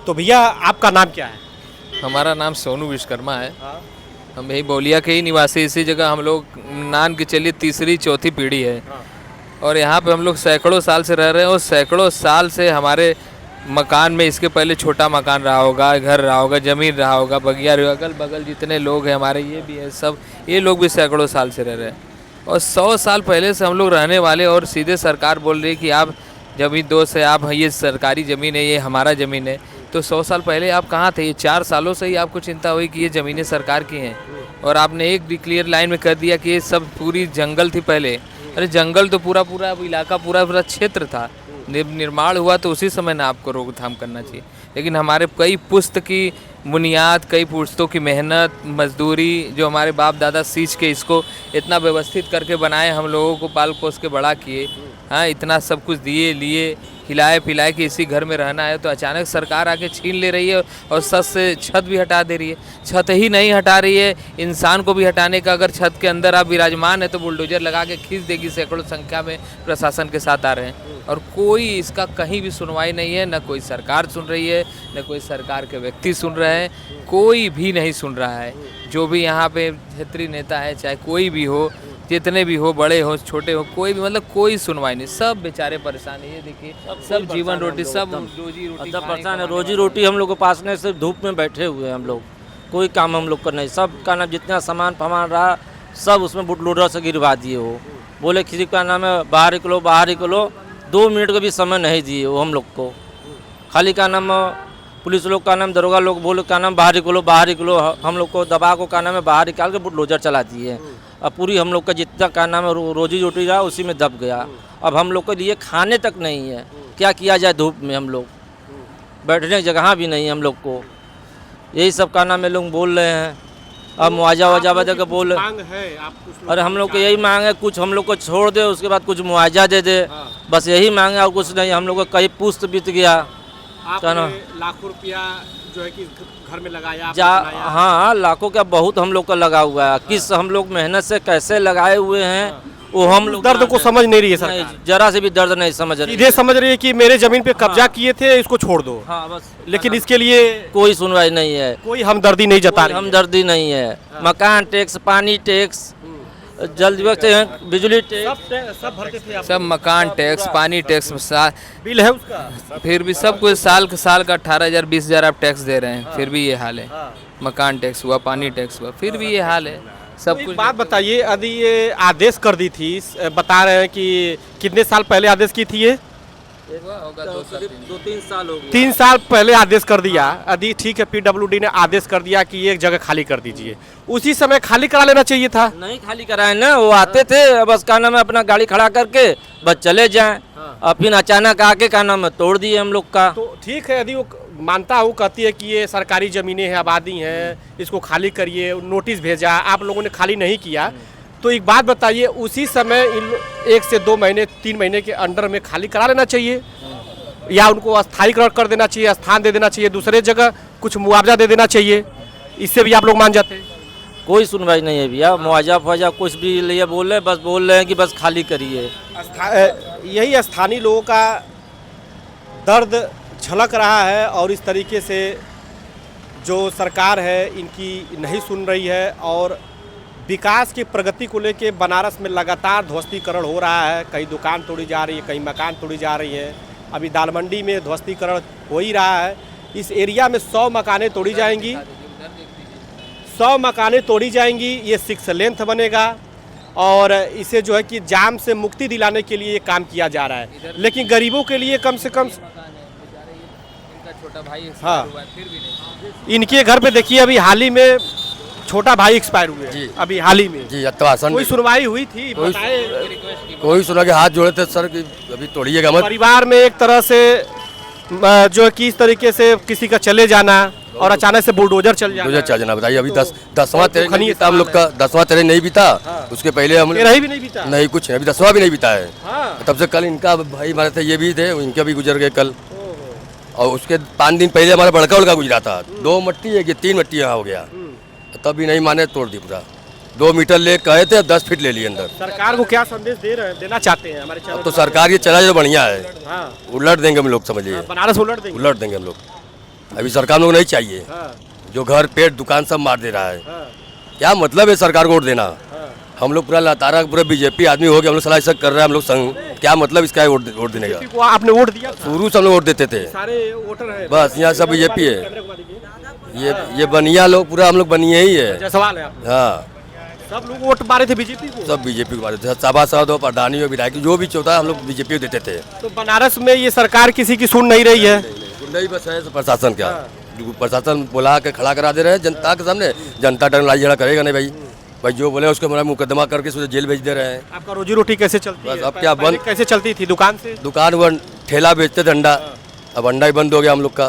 तो भैया आपका नाम क्या है? हमारा नाम सोनू विश्वकर्मा है। हम यही बौलिया के ही निवासी, इसी जगह हम लोग मान के चलिए तीसरी चौथी पीढ़ी है। और यहाँ पे हम लोग सैकड़ों साल से रह रहे हैं और सैकड़ों साल से हमारे मकान में, इसके पहले छोटा मकान रहा होगा, घर रहा होगा, ज़मीन रहा होगा, बगिया रहा, अगल बगल जितने लोग हैं हमारे, ये भी है, सब ये लोग भी सैकड़ों साल से रह रहे हैं। और 100 साल पहले से हम लोग रहने वाले, और सीधे सरकार बोल रही है कि आप ज़मीन दोस्त है, आप ये सरकारी ज़मीन है, ये हमारा ज़मीन है। तो 100 साल पहले आप कहाँ थे? ये 4 सालों से ही आपको चिंता हुई कि ये ज़मीनें सरकार की हैं, और आपने एक क्लियर लाइन में कर दिया कि ये सब पूरी जंगल थी पहले। अरे जंगल तो पूरा इलाका, पूरा क्षेत्र था। निर्माण हुआ तो उसी समय ना आपको रोकथाम करना चाहिए। लेकिन हमारे कई पुश्त की बुनियाद, कई पुश्तों की मेहनत मजदूरी, जो हमारे बाप दादा सींच के इसको इतना व्यवस्थित करके बनाए, हम लोगों को पाल पोस के बड़ा किए, हाँ, इतना सब कुछ दिए लिए, खिलाए पिलाए कि इसी घर में रहना है, तो अचानक सरकार आके छीन ले रही है और छत से छत भी हटा दे रही है। छत ही नहीं हटा रही है, इंसान को भी हटाने का, अगर छत के अंदर आप विराजमान है तो बुलडोजर लगा के खींच देगी। सैकड़ों संख्या में प्रशासन के साथ आ रहे हैं और कोई इसका कहीं भी सुनवाई नहीं है। न कोई सरकार सुन रही है, न कोई सरकार के व्यक्ति सुन रहे हैं, कोई भी नहीं सुन रहा है। जो भी यहाँ पे क्षेत्रीय नेता है, चाहे कोई भी हो, जितने भी हो, बड़े हो छोटे हो, कोई भी, मतलब कोई सुनवाई नहीं। सब बेचारे परेशान है। ये देखिए सब जीवन रोटी, सब रोजी रोटी परेशान है। रोजी रोटी हम लोग के पास नहीं, सिर्फ धूप में बैठे हुए हैं हम लोग, कोई काम हम लोग का नहीं। सब का नाम जितना सामान फमान रहा सब उसमें बुटलोडर से गिरवा दिए। वो बोले किसी का नाम है बाहर निकलो, 2 मिनट का भी समय नहीं दिए वो हम लोग को। खाली का नाम पुलिस लोग का नाम, दरोगा लोग बोले का नाम बाहर निकलो, हम लोग को दबा को का नाम है बाहर निकाल के बुटलोजर चला दिए। अब पूरी हम लोग का जितना का नाम है रोजी रोटी रहा उसी में दब गया। अब हम लोग के लिए खाने तक नहीं है, क्या किया जाए? धूप में हम लोग बैठने की जगह भी नहीं है हम लोग को। यही सब का नाम है लोग बोल रहे हैं। अब मुआवजा वजह के बोल, अरे हम लोग को यही मांग है, कुछ हम लोग को छोड़ दे, उसके बाद कुछ मुआवजा दे दे, बस यही मांगे और कुछ नहीं। हम लोग को कई पुश्त बीत गया, लाखों रुपया जो है कि घर में लगाया हाँ, लाखों का बहुत हम लोग का लगा हुआ है। किस हम लोग मेहनत से कैसे लगाए हुए हैं वो हम लोग दर्द को समझ नहीं रही है सरकार। जरा से भी दर्द नहीं समझ रही, ये समझ रही है कि मेरे जमीन पे कब्जा किए थे, इसको छोड़ दो। हाँ बस, लेकिन इसके लिए कोई सुनवाई नहीं है, कोई हमदर्दी नहीं जता रही। हमदर्दी नहीं है। मकान टैक्स, पानी टैक्स, जल दिवस, बिजली टैक्स सब भरते थे आप? सब मकान टैक्स, पानी टैक्स, बिल है उसका, फिर भी सब कुछ साल का 18,000 20,000 आप टैक्स दे रहे हैं, फिर भी ये हाल है। मकान टैक्स हुआ, पानी टैक्स हुआ, फिर भी ये हाल है। सब तो कुछ। बात बताइए, यदि ये आदेश कर दी थी, बता रहे हैं कि कितने साल पहले आदेश की थी? ये 2-3 साल हो गए। 3 साल पहले आदेश कर दिया। यदि ठीक है, पीडब्ल्यूडी ने आदेश कर दिया कि ये जगह खाली कर दीजिए, उसी समय खाली करा लेना चाहिए था। नहीं खाली कराए ना, वो आते थे बस का नाम है अपना गाड़ी खड़ा करके बस चले जाएं। और फिर अचानक आके का नाम है तोड़ दिए हम लोग का। तो ठीक है, यदि वो मानता हूँ, कहती है कि ये सरकारी ज़मीनें हैं, आबादी हैं, इसको खाली करिए, नोटिस भेजा, आप लोगों ने खाली नहीं किया, तो एक बात बताइए, उसी समय 1 से 2 महीने 3 महीने के अंडर में खाली करा लेना चाहिए, या उनको अस्थायीकरण कर देना चाहिए, स्थान दे देना चाहिए, दूसरे जगह कुछ मुआवजा दे देना चाहिए, इससे भी आप लोग मान जाते हैं? कोई सुनवाई नहीं है भैया, मुआवजा कुछ भी लिए बोल रहे हैं कि बस खाली करिए। यही स्थानीय लोगों का दर्द झलक रहा है, और इस तरीके से जो सरकार है इनकी नहीं सुन रही है, और विकास की प्रगति को लेके बनारस में लगातार ध्वस्तीकरण हो रहा है। कई दुकान तोड़ी जा रही है, कई मकान तोड़ी जा रही है। अभी दाल मंडी में ध्वस्तीकरण हो ही रहा है। इस एरिया में 100 मकानें तोड़ी जाएंगी, 100 मकानें तोड़ी जाएंगी। ये 6 लेंथ बनेगा, और इसे जो है कि जाम से मुक्ति दिलाने के लिए ये काम किया जा रहा है। लेकिन गरीबों के लिए कम से कम, छोटा भाई हाँ, फिर भी नहीं। इनके घर पे देखिए, अभी हाल ही में छोटा भाई एक्सपायर हुए हैं, अभी हाल ही में जी। कोई सुनवाई हुई थी? कोई सुना के हाथ जोड़े थे सर कि अभी तोड़िएगा मत। परिवार में एक तरह से जो कि इस तरीके से किसी का चले जाना और अचानक से बुलडोजर चल जाना। बताइए, अभी 10वां तेरह नहीं बीता हम लोग का, 10वां तेरह नहीं बीता, उसके पहले हम भी नहीं बीता, नहीं कुछ नहीं, अभी 10वां भी नहीं बीता है। तब से कल इनका भाई हमारे थे, ये भी थे, इनके भी गुजर गए कल, और उसके 5 दिन पहले हमारा बड़का उड़का गुजरा था। 2 मट्टी है कि 3 मट्टी यहाँ हो गया, तब भी नहीं माने, तोड़ दी पूरा। 2 मीटर ले कहे थे, 10 फीट ले लिए अंदर। सरकार को क्या संदेश देना चाहते हैं हमारे चैनल? तो सरकार ये चला जो बढ़िया है, उलट देंगे हम लोग, समझिए, बनारस उलट देंगे हम लोग। अभी सरकार लोग नहीं चाहिए, जो घर पेट दुकान सब मार दे रहा है। क्या मतलब है सरकार को वोट देना? हम लोग पूरा लातारा पूरा बीजेपी आदमी हो गया, हम लोग सलाह सब कर रहे हैं, हम लोग संग क्या मतलब इसका वोट देने का? को आपने वोट दिया था? शुरू से हम लोग वोट देते थे, सारे वोटर हैं बस यहाँ सब बीजेपी है। ये बनिया लोग पूरा हम लोग बनिया ही है। सवाल है आपका। हाँ, सब लोग वोट मारे थे बीजेपी को? सब बीजेपी को मारे थे, सभासद हो, प्रधानी हो, विधायक, जो भी होता है हम लोग बीजेपी को देते थे। तो बनारस में ये सरकार किसी की सुन नहीं रही है? नहीं, बस है प्रशासन क्या, प्रशासन बुला के खड़ा करा दे रहे हैं जनता के सामने। जनता डर लड़ाई झगड़ा करेगा नहीं भाई जो बोले उसको हमारा मुकदमा करके सोचे जेल भेज दे रहे हैं। आपका रोजी रोटी कैसे चलती बस है? अब क्या बंद कैसे चलती थी? दुकान से? दुकान वो ठेला बेचते थे अंडा, अब अंडा ही बंद हो गया हम लोग का।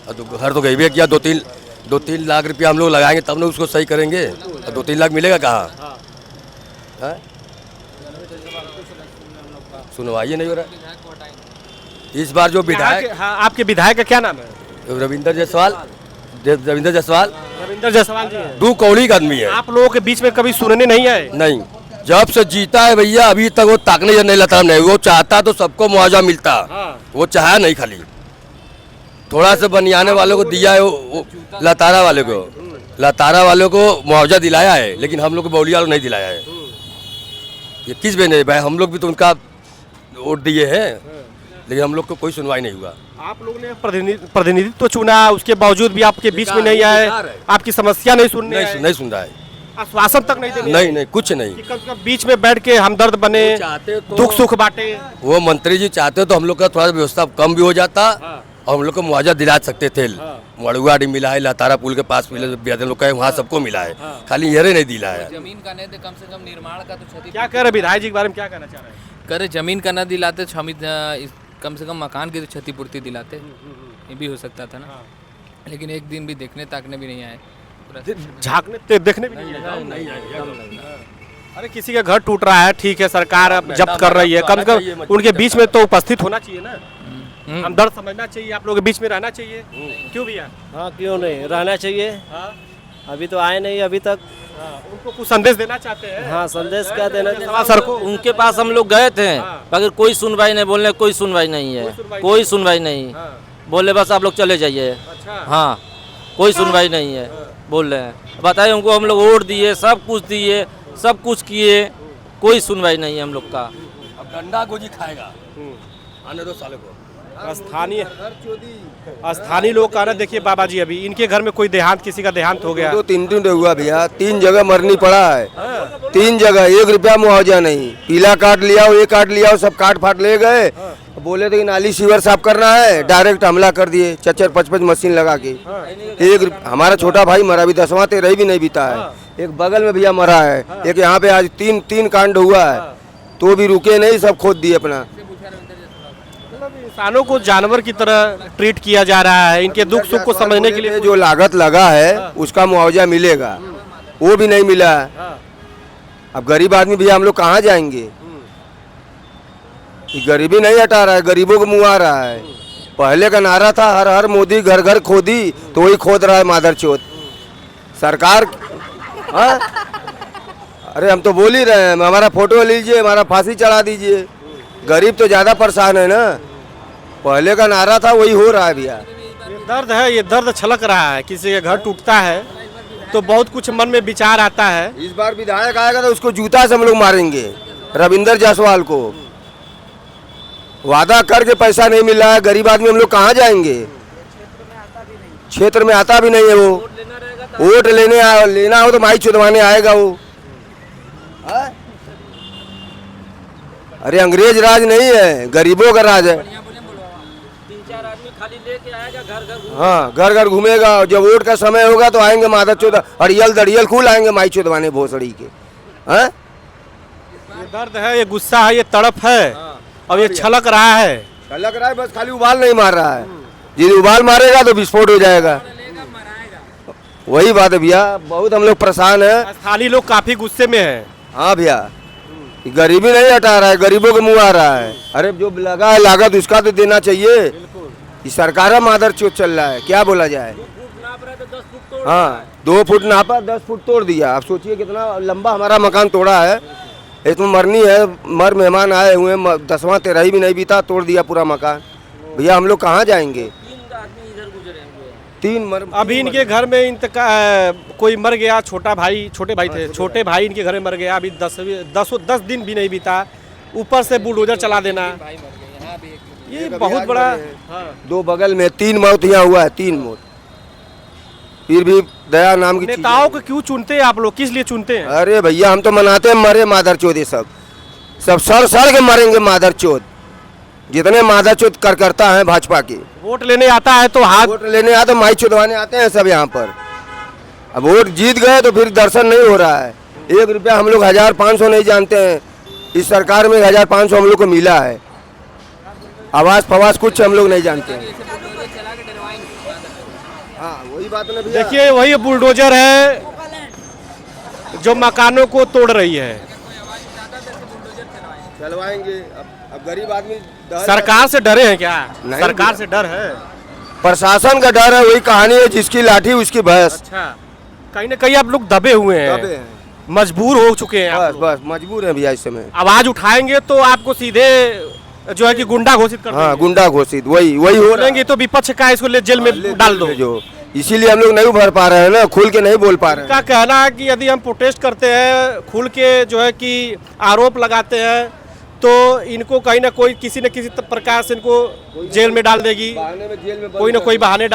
अब घर तो गई किया, 2-3 लाख रुपया हम लोग लगाएंगे तब ना उसको सही करेंगे। 2-3 लाख मिलेगा कहाँ? सुनवाई नहीं हो रहा इस बार। जो विधायक, आपके विधायक का क्या नाम है? रविंदर जायसवाल। रविंदर जायसवाल जी हैं। 2 कौड़ी का आदमी है। आप लोगों के बीच में कभी सुनने नहीं आए? नहीं, जब से जीता है भैया अभी तक वो ताकने नहीं लता नहीं। वो चाहता तो सबको मुआवजा मिलता, वो चाहा नहीं, खाली थोड़ा सा बनियाने वालों को दिया है, वो लतारा वालों को मुआवजा दिलाया है, लेकिन हम लोग को बौलिया नहीं दिलाया है। ये किस बे नहीं भाई, हम लोग भी तो उनका वोट दिए हैं, लेकिन हम लोग को कोई सुनवाई नहीं हुआ। आप लोग ने प्रतिनिधित्व चुना, उसके बावजूद भी आपके बीच में नहीं आए, आपकी समस्या नहीं सुनने आए? नहीं सुन रहा है, आश्वासन तक नहीं देने? नहीं, कुछ नहीं। कम से कम बीच में बैठ के हमदर्द बने, दुख सुख बांटे। वो मंत्री जी चाहते तो हम लोग का थोड़ा व्यवस्था कम भी हो जाता और हम लोग को मुआवजा दिला सकते थे। मड़ुआ मिला है, लातारा पुल के पास मिला लोग का, वहाँ सबको मिला है, खाली यह नहीं दिला है। जमीन का नहीं दे, कम से कम निर्माण का तो क्षति। क्या कह रहे विधायक जी के बारे में, क्या कहना चाह रहे हैं? करे जमीन का न दिलाते, कम से कम मकान की तो क्षतिपूर्ति दिलाते, ये भी हो सकता था ना। लेकिन एक दिन भी देखने ताकने भी नहीं आए, झांकने देखने भी नहीं आए। अरे किसी का घर टूट रहा है, ठीक है, सरकार अब जब्त कर रही है, कम से कम उनके बीच में तो उपस्थित होना चाहिए ना, हम दर्द समझना चाहिए, आप लोगों के बीच में रहना चाहिए। क्यों भैया? हाँ, क्यों नहीं रहना चाहिए। अभी तो आए नहीं अभी तक। उनको कुछ संदेश देना चाहते हैं? हाँ, संदेश क्या देना चाहिए सर को? उनके पास हम लोग गए थे, मगर कोई सुनवाई नहीं, बोलने कोई सुनवाई नहीं है, कोई सुनवाई नहीं। बोले बस आप लोग चले जाइए। हाँ, कोई सुनवाई नहीं है, बोल रहे हैं। बताइए, उनको हम लोग वोट दिए, सब कुछ किए, कोई सुनवाई नहीं है हम लोग का। अब डंडा गोजी खाएगा आने 2 सालों को। स्थानीय लोग का ना, देखिए बाबा जी, अभी इनके घर में कोई देहांत, किसी का देहांत हो गया। 2-3 हुआ भैया, 3 जगह मरनी पड़ा है। 3 जगह 1 रुपया मुआवजा नहीं। पीला कार्ड लिया हो, ये कार्ड लिया हो, सब काट फाट ले गए। बोले थे कि नाली सीवर साफ करना है, डायरेक्ट हमला कर दिए 4-5 मशीन लगा के। 1 रुपया। हमारा छोटा भाई मरा भी 10वां 13 भी नहीं बीता है। एक बगल में भैया मरा है, एक यहाँ पे आज 3 कांड हुआ है, तो भी रुके नहीं, सब खोद दिए अपना। इंसानों को जानवर की तरह ट्रीट किया जा रहा है, इनके दुख सुख को समझने के लिए जो लागत लगा है उसका मुआवजा मिलेगा, वो भी नहीं मिला। अब गरीब आदमी भैया हम लोग कहाँ जाएंगे? गरीबी नहीं हटा रहा है, गरीबों को मुआ रहा है। पहले का नारा था हर हर मोदी, घर घर खोदी, तो वही खोद रहा है मादरचोद सरकार। हाँ, अरे हम तो बोल ही रहे हैं, हमारा फोटो लीजिए, हमारा फांसी चढ़ा दीजिए। गरीब तो ज़्यादा परेशान है ना। पहले का नारा था वही हो रहा है भैया। ये दर्द है, ये दर्द छलक रहा है। किसी का घर टूटता है तो बहुत कुछ मन में विचार आता है। इस बार विधायक आएगा तो उसको जूता से हम लोग मारेंगे, रविंदर जायसवाल को। वादा करके पैसा नहीं मिला है, गरीब आदमी हम लोग कहाँ जाएंगे? क्षेत्र में आता भी नहीं है वो। वोट लेना हो तो माई चुदवाने आएगा वो। अरे अंग्रेज राज नहीं है, गरीबों का राज है। 3-4 आदमी खाली लेके आएगा, घर घर। हाँ, घर घर घूमेगा। जब वोट का समय होगा तो आएंगे मादर चौदह, अड़ियल दड़ियल खूल आएंगे माई चुदवाने भोसड़ी के। हाँ, ये दर्द है, ये गुस्सा है, ये तड़प है, और ये छलक रहा है। छलक रहा है, बस खाली उबाल नहीं मार रहा है। यदि उबाल मारेगा तो विस्फोट हो जाएगा। वही बात है भैया, बहुत हम लोग परेशान है। स्थानीय लोग काफी गुस्से में है। हाँ भैया, गरीबी नहीं हटा रहा है, गरीबों को मुँह आ रहा है। अरे जो लगा है लागत उसका तो देना चाहिए। ये सरकार मादर चोट चल रहा है, क्या बोला जाए। हाँ, 2 फुट नापा, 10 फुट तोड़ दिया। आप सोचिए कितना लंबा हमारा मकान तोड़ा है। इसमें मरनी है, मेहमान आए हुए, 10वां 13 भी नहीं बीता, तोड़ दिया पूरा मकान। भैया हम लोग कहाँ जाएंगे? तीन मर अभी इनके घर में कोई मर गया, छोटे भाई थे, छोटे भाई इनके घर में मर गया। अभी 10 दिन भी नहीं बीता, ऊपर से बुलडोजर चला देना, ये बहुत बड़ा। हाँ। दो बगल में 3 मौत यहाँ हुआ है, 3 मौत। फिर भी दया नाम की चीज़ नेताओं है। को क्यों चुनते हैं आप लोग, किस लिए चुनते हैं? अरे भैया हम तो मनाते हैं मरे मादर चोद, सब सड़ के मरेंगे मादर चोद। जितने मादर चोद करता है भाजपा की, वोट लेने आता है तो हाथ वोट लेने आते माई चुदवाने आते हैं सब यहाँ पर। अब वोट जीत गए तो फिर दर्शन नहीं हो रहा है। 1 रुपया हम लोग 1500 नहीं जानते हैं, इस सरकार में 1500 हम लोग को मिला है। आवास फवास कुछ हम लोग नहीं जानते हैं। हाँ वही बात ना भैया। देखिए, वही बुलडोजर है जो मकानों को तोड़ रही है। चलवाएंगे। अब गरीब आदमी सरकार से डरे हैं क्या? नहीं सरकार भैया। से डर है। प्रशासन का डर है, वही कहानी है, जिसकी लाठी उसकी भैंस। अच्छा, कहीं ना कहीं आप लोग दबे हुए दबे हैं, हैं। मजबूर हो चुके हैं आप बस लोग। बस मजबूर है भैया इस समय। आवाज उठाएंगे तो आपको सीधे जो है कि गुंडा घोषित कर हाँ देंगे। गुंडा घोषित वही हो रहा है। बोलेंगे तो विपक्ष का इसको जेल में डाल दो। जो इसीलिए हम लोग नहीं उभर पा रहे हैं ना, खुल के नहीं बोल पा रहे हैं। का कहना है कि यदि हम प्रोटेस्ट करते हैं, खुल के जो है कि आरोप लगाते हैं, तो इनको कहीं ना कोई किसी न किसी प्रकार से इनको जेल में डाल देगी, बहाने में जेल में कोई ना कोई बहाने